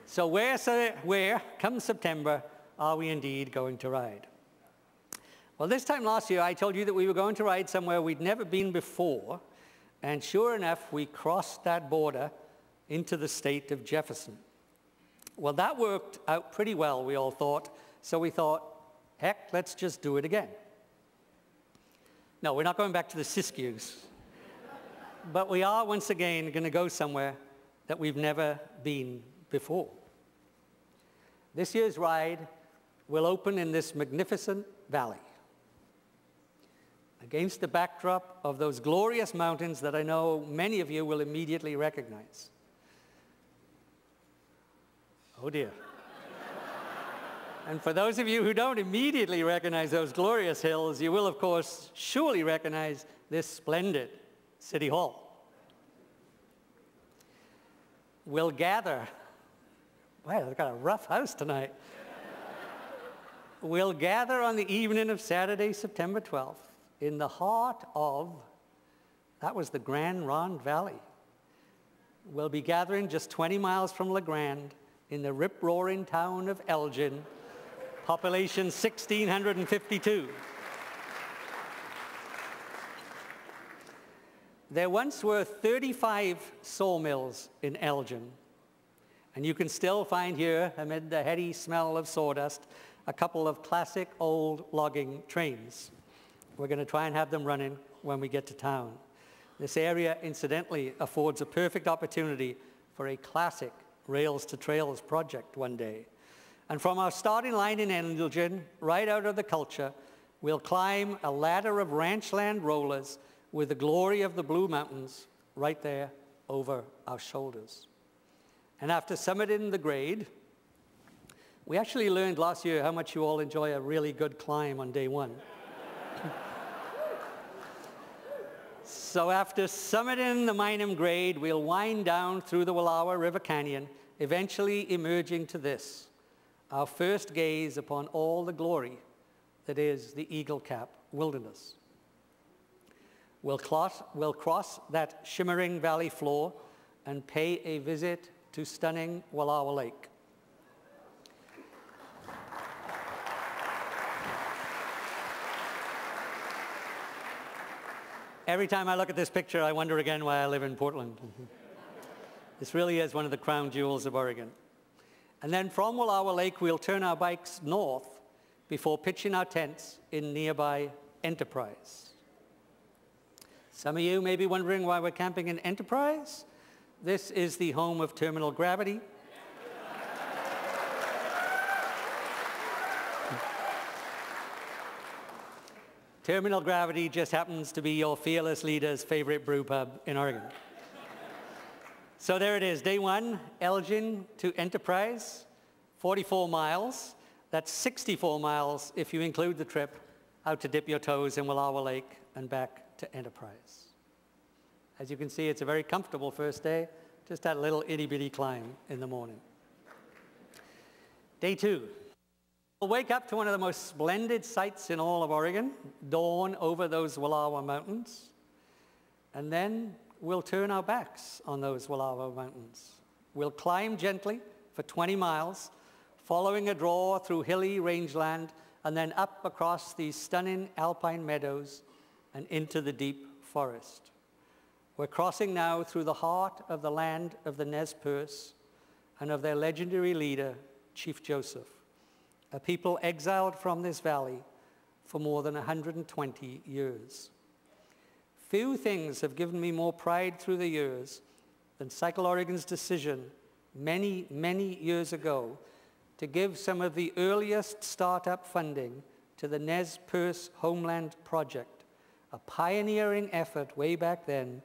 So where, come September, are we indeed going to ride? Well, this time last year, I told you that we were going to ride somewhere we'd never been before, and sure enough, we crossed that border into the state of Jefferson. Well, that worked out pretty well, we all thought, so we thought, heck, let's just do it again. No, we're not going back to the Siskiyous, but we are once again going to go somewhere that we've never been before. This year's ride will open in this magnificent valley, against the backdrop of those glorious mountains that I know many of you will immediately recognize. Oh dear. And for those of you who don't immediately recognize those glorious hills, you will, of course, surely recognize this splendid City Hall. We'll gather. Wow, I've got a rough house tonight. We'll gather on the evening of Saturday, September 12th, in the heart of, that was the Grand Ronde Valley. We'll be gathering just 20 miles from La Grande in the rip-roaring town of Elgin, population 1,652. There once were 35 sawmills in Elgin, and you can still find here, amid the heady smell of sawdust, a couple of classic old logging trains. We're going to try and have them running when we get to town. This area, incidentally, affords a perfect opportunity for a classic Rails to Trails project one day. And from our starting line in Elgin, right out of the culture, we'll climb a ladder of ranchland rollers with the glory of the Blue Mountains right there over our shoulders. And after summiting the grade, we actually learned last year how much you all enjoy a really good climb on day one. So after summiting the Minam grade, we'll wind down through the Wallowa River Canyon, eventually emerging to this, our first gaze upon all the glory that is the Eagle Cap Wilderness. We'll cross that shimmering valley floor and pay a visit to stunning Wallowa Lake. Every time I look at this picture, I wonder again why I live in Portland. This really is one of the crown jewels of Oregon. And then from Wallowa Lake, we'll turn our bikes north before pitching our tents in nearby Enterprise. Some of you may be wondering why we're camping in Enterprise. This is the home of terminal gravity. Terminal Gravity just happens to be your fearless leader's favorite brew pub in Oregon. So there it is, day one, Elgin to Enterprise, 44 miles. That's 64 miles if you include the trip out to dip your toes in Wallowa Lake and back to Enterprise. As you can see, it's a very comfortable first day, just that little itty-bitty climb in the morning. Day two. We'll wake up to one of the most splendid sights in all of Oregon, dawn over those Wallowa Mountains, and then we'll turn our backs on those Wallowa Mountains. We'll climb gently for 20 miles, following a draw through hilly rangeland, and then up across these stunning alpine meadows and into the deep forest. We're crossing now through the heart of the land of the Nez Perce and of their legendary leader, Chief Joseph, a people exiled from this valley for more than 120 years. Few things have given me more pride through the years than Cycle Oregon's decision many, many years ago to give some of the earliest startup funding to the Nez Perce Homeland Project, a pioneering effort way back then.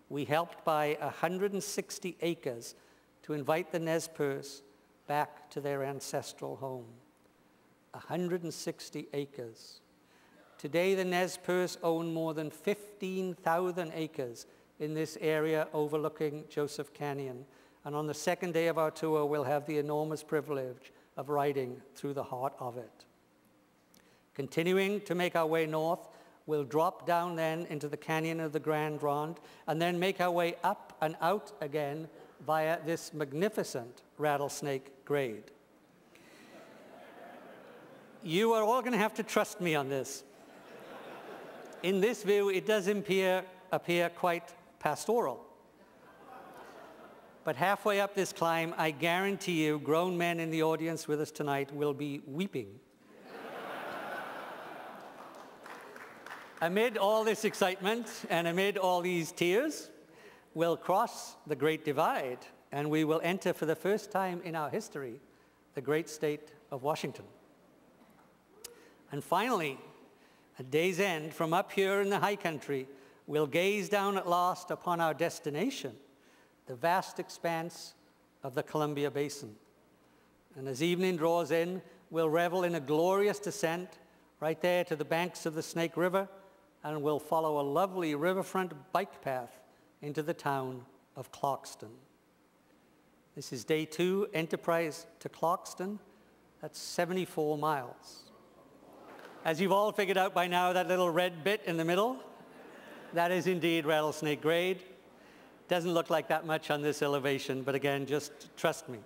We helped buy 160 acres to invite the Nez Perce back to their ancestral home. 160 acres. Today, the Nez Perce own more than 15,000 acres in this area overlooking Joseph Canyon. And on the second day of our tour, we'll have the enormous privilege of riding through the heart of it. Continuing to make our way north, we'll drop down then into the canyon of the Grand Ronde and then make our way up and out again via this magnificent rattlesnake grade. You are all going to have to trust me on this. In this view, it does appear quite pastoral. But halfway up this climb, I guarantee you, grown men in the audience with us tonight will be weeping. Amid all this excitement and amid all these tears, we'll cross the Great Divide and we will enter for the first time in our history the great state of Washington. And finally, at day's end, from up here in the high country, we'll gaze down at last upon our destination, the vast expanse of the Columbia Basin. And as evening draws in, we'll revel in a glorious descent right there to the banks of the Snake River, and we'll follow a lovely riverfront bike path into the town of Clarkston. This is day 2, Enterprise to Clarkston. That's 74 miles. As you've all figured out by now, that little red bit in the middle, that is indeed rattlesnake grade. Doesn't look like that much on this elevation, but again, just trust me.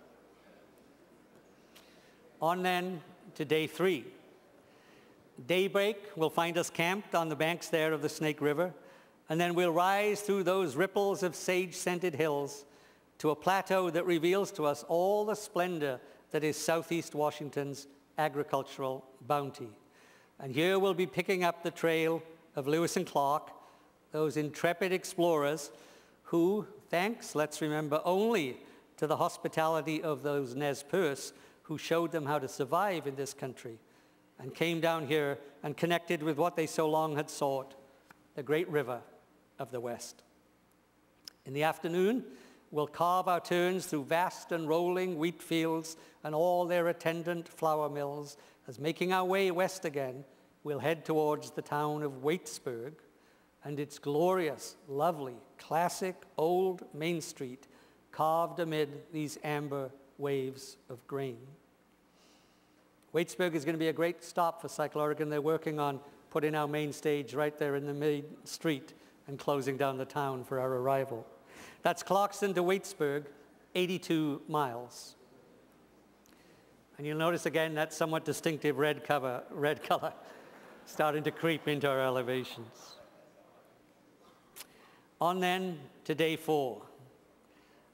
On then to day 3. Daybreak will find us camped on the banks there of the Snake River, and then we'll rise through those ripples of sage-scented hills to a plateau that reveals to us all the splendor that is Southeast Washington's agricultural bounty. And here we'll be picking up the trail of Lewis and Clark, those intrepid explorers who, thanks, let's remember, only to the hospitality of those Nez Perce who showed them how to survive in this country, and came down here and connected with what they so long had sought, the great river of the West. In the afternoon, we'll carve our turns through vast and rolling wheat fields and all their attendant flour mills, as making our way west again, we'll head towards the town of Waitsburg and its glorious, lovely, classic old Main Street carved amid these amber waves of grain. Waitsburg is going to be a great stop for Cycle Oregon. They're working on putting our main stage right there in the main street and closing down the town for our arrival. That's Clarkston to Waitsburg, 82 miles. And you'll notice again that somewhat distinctive red color starting to creep into our elevations. On then to day 4.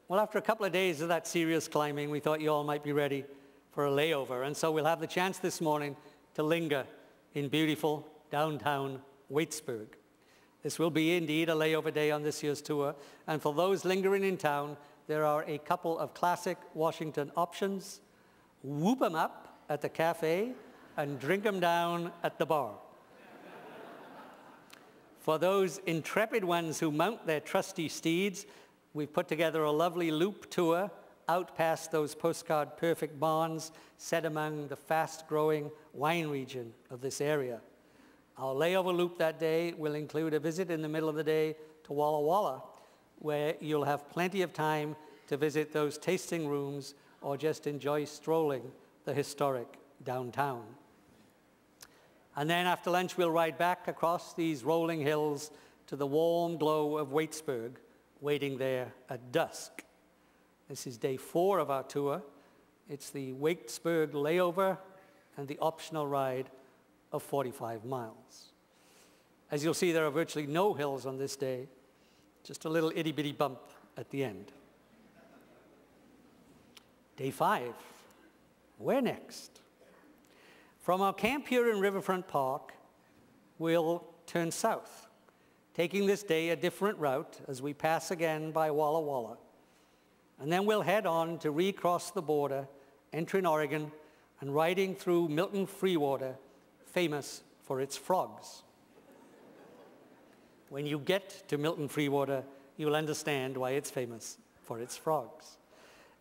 Well, after a couple of days of that serious climbing, we thought you all might be ready for a layover. And so we'll have the chance this morning to linger in beautiful downtown Waitsburg. This will be indeed a layover day on this year's tour. And for those lingering in town, there are a couple of classic Washington options. Whoop 'em up at the cafe and drink 'em down at the bar. For those intrepid ones who mount their trusty steeds, we've put together a lovely loop tour out past those postcard perfect barns set among the fast-growing wine region of this area. Our layover loop that day will include a visit in the middle of the day to Walla Walla, where you'll have plenty of time to visit those tasting rooms or just enjoy strolling the historic downtown. And then after lunch, we'll ride back across these rolling hills to the warm glow of Waitsburg, waiting there at dusk. This is day 4 of our tour. It's the Waitsburg layover and the optional ride of 45 miles. As you'll see, there are virtually no hills on this day, just a little itty-bitty bump at the end. Day 5, where next? From our camp here in Riverfront Park, we'll turn south, taking this day a different route as we pass again by Walla Walla. And then we'll head on to recross the border, entering Oregon, and riding through Milton Freewater, famous for its frogs. When you get to Milton Freewater, you'll understand why it's famous for its frogs.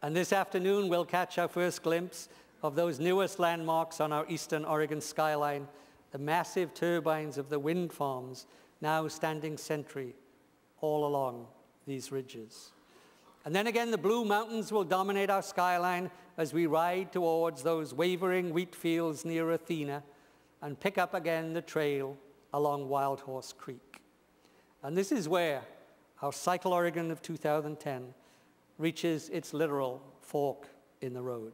And this afternoon, we'll catch our first glimpse of those newest landmarks on our eastern Oregon skyline, the massive turbines of the wind farms now standing sentry all along these ridges. And then again, the Blue Mountains will dominate our skyline as we ride towards those wavering wheat fields near Athena and pick up again the trail along Wild Horse Creek. And this is where our Cycle Oregon of 2010 reaches its literal fork in the road.